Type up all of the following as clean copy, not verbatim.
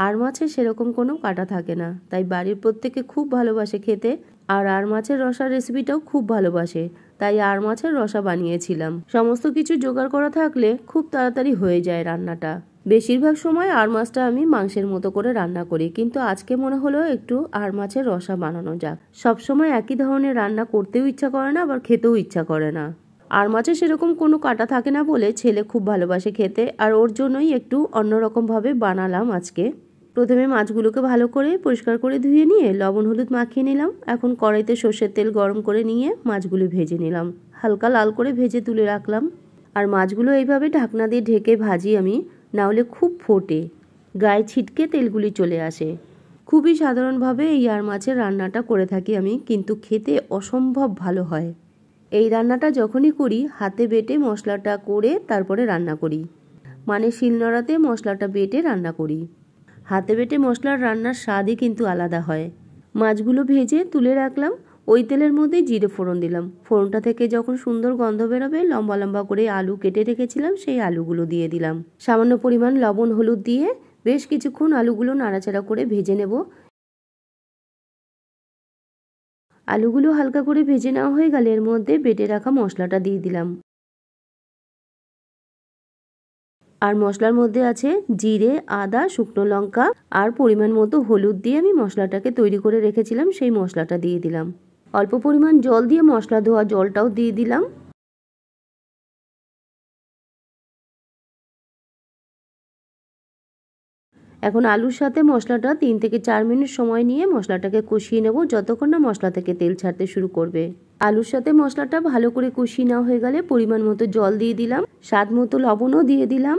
আর মাছের সেরকম কোনো কাটা থাকে না, তাই বাড়ির প্রত্যেকে খুব ভালোবাসে খেতে। আর মাছের রসার রেসিপিটাও খুব ভালোবাসে, তাই আর মাছের রসা বানিয়েছিলাম। সমস্ত কিছু জোগাড় করা থাকলে খুব তাড়াতাড়ি হয়ে যায় রান্নাটা। বেশিরভাগ সময় আর মাছটা আমি মাংসের মতো করে রান্না করি, কিন্তু আজকে মনে হলো একটু আর মাছের রসা বানানো যাক। সবসময় একই ধরনের রান্না করতেও ইচ্ছা করে না, আবার খেতেও ইচ্ছা করে না। আর মাছে সেরকম কোনো কাটা থাকে না বলে ছেলে খুব ভালোবাসে খেতে, আর ওর জন্যই একটু অন্যরকমভাবে বানালাম আজকে। প্রথমে মাছগুলোকে ভালো করে পরিষ্কার করে ধুয়ে নিয়ে লবণ হলুদ মাখিয়ে নিলাম। এখন কড়াইতে সর্ষের তেল গরম করে নিয়ে মাছগুলো ভেজে নিলাম, হালকা লাল করে ভেজে তুলে রাখলাম। আর মাছগুলো এইভাবে ঢাকনা দিয়ে ঢেকে ভাজি আমি, না হলে খুব ফোটে, গায়ে ছিটকে তেলগুলি চলে আসে। খুবই সাধারণভাবে এই আর মাছের রান্নাটা করে থাকি আমি, কিন্তু খেতে অসম্ভব ভালো হয়। এই রান্নাটা যখনই করি হাতে বেটে মশলাটা করে তারপরে রান্না করি, মানে শিলনোড়াতে মশলাটা বেটে রান্না করি। হাতে বেটে মশলার রান্নার স্বাদই কিন্তু আলাদা হয়। মাছগুলো ভেজে তুলে রাখলাম, ওই তেলের মধ্যে জিরে ফোড়ন দিলাম। ফোড়নটা থেকে যখন সুন্দর গন্ধ বেরোবে লম্বা লম্বা করে আলু কেটে রেখেছিলাম সেই আলুগুলো দিয়ে দিলাম। সামান্য পরিমাণ লবণ হলুদ দিয়ে বেশ কিছুক্ষণ আলুগুলো নাড়াচাড়া করে ভেজে নেব। আলুগুলো হালকা করে ভেজে নেওয়া হয়ে গেলে এর মধ্যে বেটে রাখা মশলাটা দিয়ে দিলাম। আর মশলার মধ্যে আছে জিরে, আদা, শুকনো লঙ্কা আর পরিমাণ মতো হলুদ দিয়ে আমি মশলাটাকে তৈরি করে রেখেছিলাম সেই মশলাটা দিয়ে দিলাম। অল্প পরিমাণ জল দিয়ে মশলা ধোয়া জলটাও দিয়ে দিলাম। এখন আলুর সাথে মশলাটা 3 থেকে 4 মিনিট সময় নিয়ে মশলাটাকে কষিয়ে নেব, যতক্ষণ না মশলা থেকে তেল ছাড়তে শুরু করবে। আলুর সাথে মশলাটা ভালো করে কষিয়ে নেওয়া হয়ে গেলে পরিমাণ মতো জল দিয়ে দিলাম, স্বাদ মতো লবণও দিয়ে দিলাম।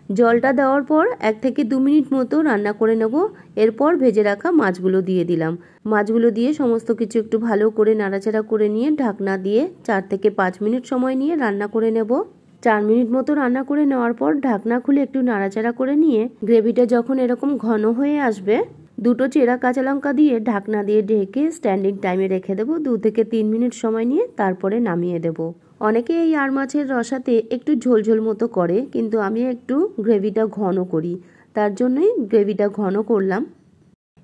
জলটা দেওয়ার পর 1 থেকে 2 মিনিট মতো রান্না করে নেব। এরপর ভেজে রাখা মাছগুলো দিয়ে দিলাম। মাছগুলো দিয়ে সমস্ত কিছু একটু ভালো করে নাড়াচাড়া করে নিয়ে ঢাকনা দিয়ে 4 থেকে 5 মিনিট সময় নিয়ে রান্না করে নেব। 4 মিনিট মতো রান্না করে নেওয়ার পর ঢাকনা খুলে একটু নাড়াচাড়া করে নিয়ে গ্রেভিটা যখন এরকম ঘন হয়ে আসবে, দুটো চেরা কাঁচা লঙ্কা দিয়ে ঢাকনা দিয়ে ঢেকে স্ট্যান্ডিং টাইমে রেখে দেবো 2 থেকে 3 মিনিট সময় নিয়ে, তারপরে নামিয়ে দেব। অনেকে এই আর মাছের রসাতে একটু ঝোলঝোল মতো করে, কিন্তু আমি একটু গ্রেভিটা ঘন করি, তার জন্যই গ্রেভিটা ঘন করলাম।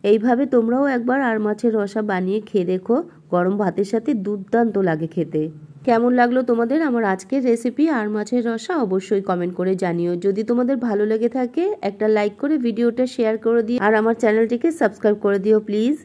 এইভাবে তোমরাও একবার আর মাছের রসা বানিয়ে খেয়ে দেখো, গরম ভাতের সাথে দুর্দান্ত লাগে খেতে। কেমন লাগলো তোমাদের আমার আজকের রেসিপি আর মাছের রসা অবশ্যই কমেন্ট করে জানিও। যদি তোমাদের ভালো লেগে থাকে একটা লাইক করে ভিডিওটা শেয়ার করে দিও, আর আমার চ্যানেলটিকে সাবস্ক্রাইব করে দিও প্লিজ।